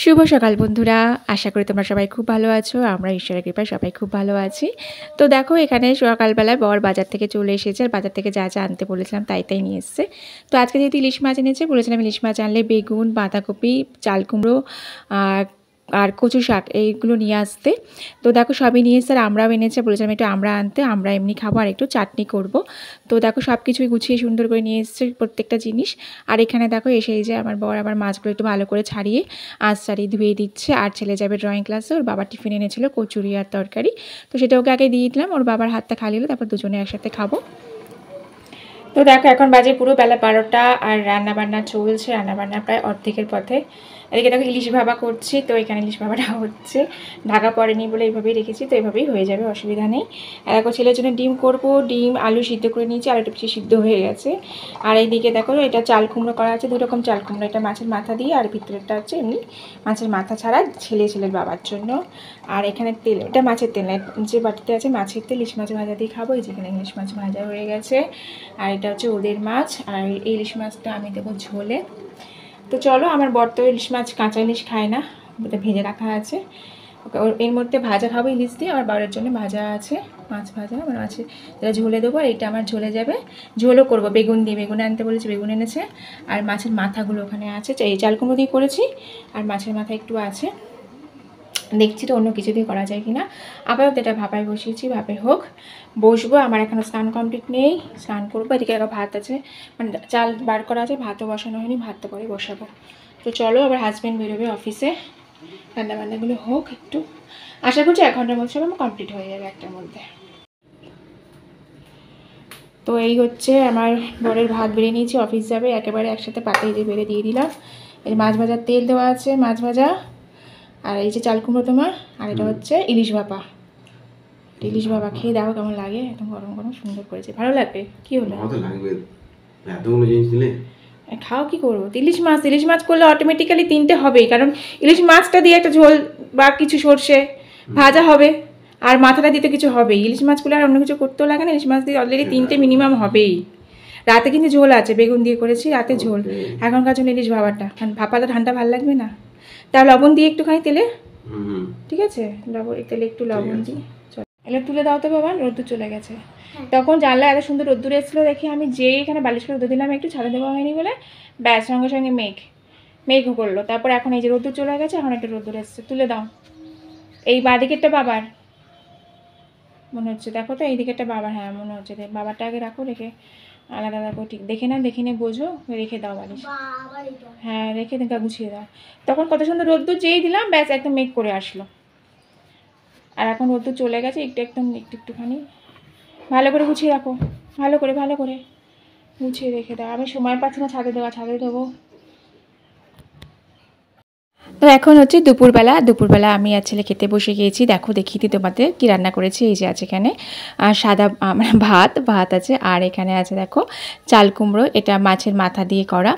শুভ সকাল বন্ধুরা, আশা করি তোমরা সবাই খুব ভালো আছো। আমরা ঈশ্বরের কৃপায় সবাই খুব ভালো আছি। তো দেখো এখানে সকালবেলায় বর বাজার থেকে চলে এসেছে, আর বাজার থেকে যা যা আনতে বলেছিলাম তাই নিয়ে এসছে। তো আজকে যেহেতু ইলিশ মাছ এনেছে, বলেছিলাম ইলিশ মাছ আনলে বেগুন, বাঁধাকপি, চাল কুমড়ো আর কচু শাক এইগুলো নিয়ে আসতে। তো দেখো সবই নিয়ে এসছে, আর আমরাও এনেছে, বলেছিলাম একটু আমরা আনতে, আমরা এমনি খাবো আর একটু চাটনি করব। তো দেখো সব কিছুই গুছিয়ে সুন্দর করে নিয়ে এসছে প্রত্যেকটা জিনিস। আর এখানে দেখো এসেই যে আমার বর আবার মাছগুলো একটু ভালো করে ছাড়িয়ে ছাড়িয়ে ধুয়ে দিচ্ছে। আর ছেলে যাবে ড্রয়িং ক্লাসে, ওর বাবা টিফিন এনেছিল কচুরি আর তরকারি, তো সেটা ওকে আগে দিয়ে দিলাম, ওর বাবার হাতটা খালি হলো, তারপর দুজনে একসাথে খাবো। তো দেখো এখন বাজে পুরো বেলা 12টা, আর রান্নাবান্না চলছে, রান্নাবান্না প্রায় অর্ধেকের পথে। এদিকে দেখো ইলিশ ভাপা করছি, তো এখানে ইলিশ ভাপাটা হচ্ছে, ঢাকা পড়েনি বলে এইভাবেই রেখেছি, তো এইভাবেই হয়ে যাবে, অসুবিধা নেই। আর দেখো ছেলের জন্য ডিম করব, ডিম আলু সিদ্ধ করে নিয়েছি, আলুটা বেশি সিদ্ধ হয়ে গেছে। আর এইদিকে দেখো এটা চাল কুমড়ো করা আছে, 2 রকম চাল কুমড়ো, এটা মাছের মাথা দিয়ে, আর ভিতরেরটা হচ্ছে এমনি মাছের মাথা ছাড়া ছেলের বাবার জন্য। আর এখানে তেল, এটা মাছের তেল, যে বাটিতে আছে মাছের তেল, ইলিশ মাছ ভাজা দিয়ে খাবো। এই যেখানে ইলিশ মাছ ভাজা হয়ে গেছে, আর এটা হচ্ছে ওদের মাছ, আর এই ইলিশ মাছটা আমি দেবো ঝোলে। তো চলো, আমার বর তো ইলিশ মাছ কাঁচা ইলিশ খায় না, ওটা ভেজে রাখা আছে, ওকে এর মধ্যে ভাজা খাবো ইলিশ দিয়ে, আর বাবার জন্য ভাজা আছে, মাছ ভাজা মানে আছে, এটা ঝোলে দেবো। আর এটা আমার ঝোলে যাবে, ঝোলও করবো বেগুন দিয়ে, বেগুন আনতে বলেছি, বেগুন এনেছে। আর মাছের মাথাগুলো ওখানে আছে, এই চাল কুমড়ো দিয়ে করেছি, আর মাছের মাথা একটু আছে, দেখছি তো অন্য কিছু দিয়ে করা যায় কিনা। আপাতত এটা ভাপায় বসিয়েছি, ভাপে হোক, বসবো। আমার এখনও স্নান কমপ্লিট নেই, স্নান করবো। এদিকে একটা ভাত আছে, মানে চাল বার করা আছে, ভাতও বসানো হয়নি, ভাতটা পরে বসাবো। তো চলো, আবার হাজব্যান্ড বেরোবে অফিসে, রান্নাবান্নাগুলো হোক একটু, আশা করছি 1 ঘন্টার মধ্যে সব আমার কমপ্লিট হয়ে যাবে, একটার মধ্যে। তো এই হচ্ছে আমার বরের ভাত বেড়ে নিয়েছি, অফিস যাবে, একেবারে একসাথে পাতায় যে বেড়ে দিয়ে দিলাম। এই মাছ ভাজার তেল দেওয়া আছে, মাছ ভাজা, আর এই যে চাল কুমড়ো তোমার, আর এটা হচ্ছে ইলিশ ভাপা। ইলিশ ভাপা খেয়ে দেখো কেমন লাগে, একদম গরম গরম সুন্দর করেছে, ভালো লাগবে। কি হলো খাও, কি করবো? ইলিশ মাছ করলে অটোমেটিক্যালি 3টে হবেই, কারণ ইলিশ মাছটা দিয়ে একটা ঝোল বা কিছু সর্ষে ভাজা হবে, আর মাথাটা দিতে কিছু হবেই। ইলিশ মাছ করলে আর অন্য কিছু করতেও লাগে না, ইলিশ মাছ দিয়ে অলরেডি 3টে মিনিমাম হবেই। রাতে কিন্তু ঝোল আছে, বেগুন দিয়ে করেছি, রাতে ঝোল। এখনকার জন্য ইলিশ ভাপাটা, কারণ ভাপাটা ঠান্ডা ভালো লাগবে না, তা লবণ দিয়ে একটুখানি তেলে, ঠিক আছে, লবণ তেলে একটু লবণ দিই। এগুলো তুলে দাও তো বাবা, রোদ্দুর চলে গেছে। তখন জানলা এত সুন্দর রোদ্দুর এসেছিলো দেখে আমি যেই এখানে বালিশ করে রোদ্দুর দিলাম, একটু ছাড়া দেওয়া হয়নি বলে ব্যাস সঙ্গে সঙ্গে মেঘ করলো। তারপর এখন এই যে রোদ্দুর চলে গেছে, এখন একটা রোদ্দুর এসছে, তুলে দাও। এই বাঁদিকেরটা বাবার মনে হচ্ছে, দেখো তো এই দিকেরটা বাবার, হ্যাঁ মনে হচ্ছে, বাবারটা আগে রাখো, রেখে আলাদা রাখো, ঠিক দেখে নে বোঝো, রেখে দাও বালিশ, হ্যাঁ রেখে দেখা গুছিয়ে দাও। তখন কত সুন্দর রোদ্দুর যেই দিলাম, ব্যাস একদম মেঘ করে আসলো। আর এখন রোদ্দুর চলে গেছে, একটুখানি ভালো করে গুছিয়ে রাখো, ভালো করে গুছিয়ে রেখে দাও। আমি সময় পাচ্ছি না ছাদে দেবো। তো এখন হচ্ছে দুপুরবেলা আমি আর ছেলে খেতে বসে গিয়েছি। দেখো দেখিয়ে দিই তোমাদের কী রান্না করেছি। এই যে আছে এখানে সাদা মানে ভাত আছে, আর এখানে আছে দেখো চাল কুমড়ো, এটা মাছের মাথা দিয়ে করা,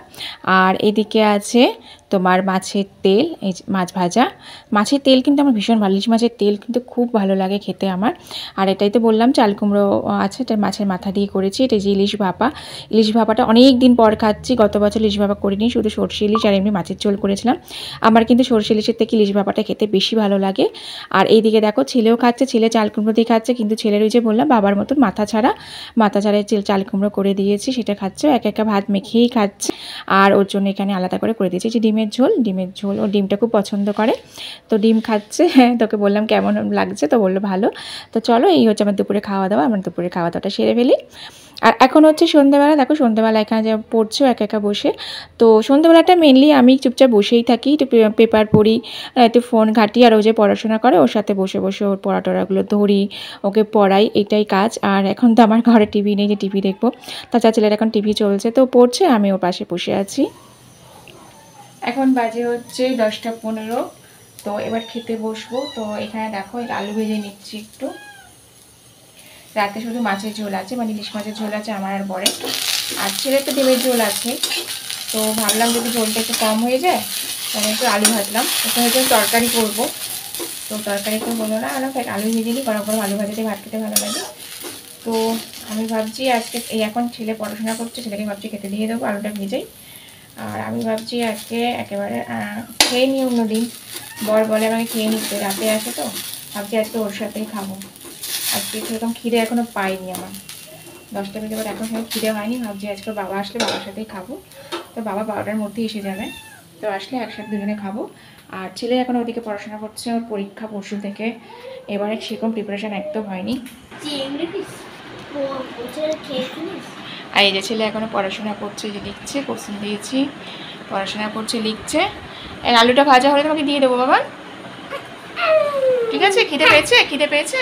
আর এদিকে আছে তোমার মাছের তেল, এই মাছ ভাজা। মাছের তেল কিন্তু আমার ভীষণ ভালো, ইলিশ মাছের তেল কিন্তু খুব ভালো লাগে খেতে আমার। আর এটাই তো বললাম চাল কুমড়ো আছে, এটা মাছের মাথা দিয়ে করেছি। এটা যে ইলিশ ভাপাটা অনেক দিন পর খাচ্ছি, গত বছর ইলিশ ভাপা করিনি, শুধু সরষে ইলিশ আর এমনি মাছের ঝোল করেছিলাম। আমার কিন্তু সরষে ইলিশের থেকে ইলিশ ভাপাটা খেতে বেশি ভালো লাগে। আর এইদিকে দেখো ছেলেও খাচ্ছে, ছেলে চাল কুমড়ো দিয়ে খাচ্ছে, কিন্তু ছেলের ওই যে বললাম বাবার মতন মাথা ছাড়া চাল কুমড়ো করে দিয়েছি, সেটা খাচ্ছে, একা ভাত মেখেই খাচ্ছে। আর ওর জন্য এখানে আলাদা করে দিয়েছি যে ডিমের ঝোল, ও ডিমটা খুব পছন্দ করে, তো ডিম খাচ্ছে। হ্যাঁ, তোকে বললাম কেমন লাগছে, তো বললো ভালো। তো চলো, এই হচ্ছে আমার দুপুরে খাওয়া দাওয়া, আমার দুপুরে খাওয়া দাওয়াটা সেরে ফেলি। আর এখন হচ্ছে সন্ধ্যেবেলা, দেখো সন্ধ্যেবেলা এখানে যে পড়ছো একা বসে। তো সন্ধ্যেবেলাটা মেনলি আমি চুপচাপ বসেই থাকি, একটু পেপার পড়ি, একটু ফোন ঘাঁটি, আর ও যে পড়াশোনা করে ওর সাথে বসে ওর পড়াটরাগুলো ধরি, ওকে পড়াই, এটাই কাজ। আর এখন তো আমার ঘরে টিভি নেই যে টিভি দেখবো, তাছাড়া ছেলের এখন টিভি চলছে, তো পড়ছে, আমি ওর পাশে বসে আছি। এখন বাজে হচ্ছে 10টা 15, তো এবার খেতে বসবো। তো এখানে দেখো আলু ভেজে নিচ্ছি একটু, রাতে শুধু মাছের ঝোল আছে, মানে ইলিশ মাছের ঝোল আছে আমার আর বরের, আর ছেলের তো ডিমের ঝোল আছে। তো ভাবলাম যদি ঝোলটা একটু কম হয়ে যায়, তাহলে একটু আলু ভাজলাম, ওখানে হচ্ছে তরকারি করবো। তো তরকারি তো হলো না, আর আলু ভেজে নিই, গরম গরম আলু ভাজাতে ভাত খেতে ভালো লাগে। তো আমি ভাবছি আজকে এখন ছেলে পড়াশোনা করছে, ছেলেকে ভাবছি খেতে দিয়ে দেবো, আলুটা ভেজেই। আর আমি ভাবছি আজকে একেবারে খেয়ে নিই। অন্যদিন বর বলে আমাকে খেয়ে নিতে, রাতে আসে তো ভাবছি আজকে ওর সাথেই খাবো। আজকে সেরকম খিদে এখনও পাইনি আমার, 10টা বেজে এবার এখন সময় খিদে হয়নি। ভাবছি আজকে বাবা আসলে বাবার সাথেই খাবো। তো বাবা 12টার মধ্যেই এসে যাবে, তো আসলে একসাথে দুজনে খাবো। আর ছেলে এখন ওদিকে পড়াশোনা করছে, ওর পরীক্ষা পরশু থেকে, এবারে সেরকম প্রিপারেশান একদম হয়নি। আর এই যে ছেলে এখনও পড়াশোনা করছে, যে লিখছে, কোশ্চেন দিয়েছি, পড়াশোনা করছে, লিখছে। এই আলুটা ভাজা হলে তোমাকে দিয়ে দেবো বাবা, ঠিক আছে? খিদে পেয়েছে? খিদে পেয়েছে?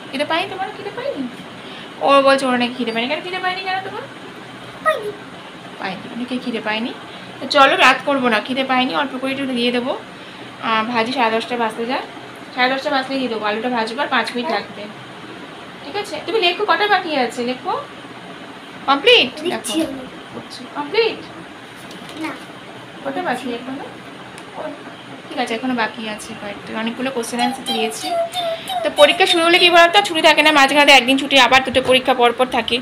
খিদে পাইনি তোমার? খিদে পাইনি? ও বলছে ওরা নাকি খিদে পায়নি। কেন খিদে পাইনি কেন তোমার? পাইনি, অনেকে খিদে পাইনি। তো চলো রাত করবো না, খিদে পাইনি, অল্প করে একটু দিয়ে দেবো। ভাজি 10:30 বাজতে যায়, 10:30 বাজলে দিয়ে দেবো। আলুটা ভাজবো আর 5 মিনিট লাগবে, ঠিক আছে? তুমি লেখো, কটা বাকি আছে লেখো। কমপ্লিট? দেখো কমপ্লিট না, কটা বাকি এখনো? ঠিক আছে, এখনো বাকি আছে কয়েকটা, অনেকগুলো কোশ্চেন অ্যান্সার দিয়েছি। তো পরীক্ষা শুরু হলে কী বলতো, ছুটি থাকে না, মাঝখানে একদিন ছুটি, আবার 2টো পরীক্ষা পরপর থাকে।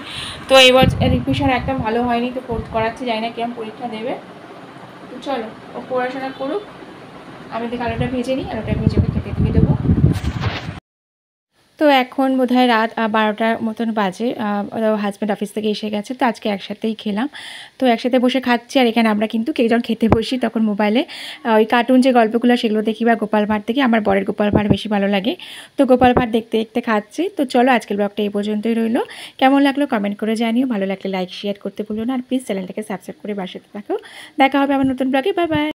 তো এবার রিভিশন একটা ভালো হয়নি, তো করাচ্ছে, জানি না কিরম পরীক্ষা দেবে। তো চলো ও পড়াশোনা করুক, আমি দেখে আলুটা ভেজে নিই, আলুটা ভেজে ওকে খেতে দিয়ে দেবো। তো এখন বোধহয় রাত 12টার মতন বাজে। হাজব্যান্ড অফিস থেকে এসে গেছে, তো আজকে একসাথেই খেলাম। তো একসাথে বসে খাচ্ছি। আর এখানে আমরা কিন্তু যখন খেতে বসি তখন মোবাইলে ওই কার্টুন যে গল্পগুলো সেগুলো দেখি, বা গোপাল ভাঁড় দেখি। আমার বরের গোপাল ভাঁড় বেশি ভালো লাগে, তো গোপাল ভাঁড় দেখতে দেখতে খাচ্ছি। তো চলো আজকের ব্লগটা এই পর্যন্তই রইলো। কেমন লাগলো কমেন্ট করে জানিও, ভালো লাগলে লাইক শেয়ার করতে ভুলো না, আর প্লিজ চ্যানেলটাকে সাবস্ক্রাইব করে বাসাতে থাকো। দেখা হবে আবার নতুন ব্লগে। Bye bye.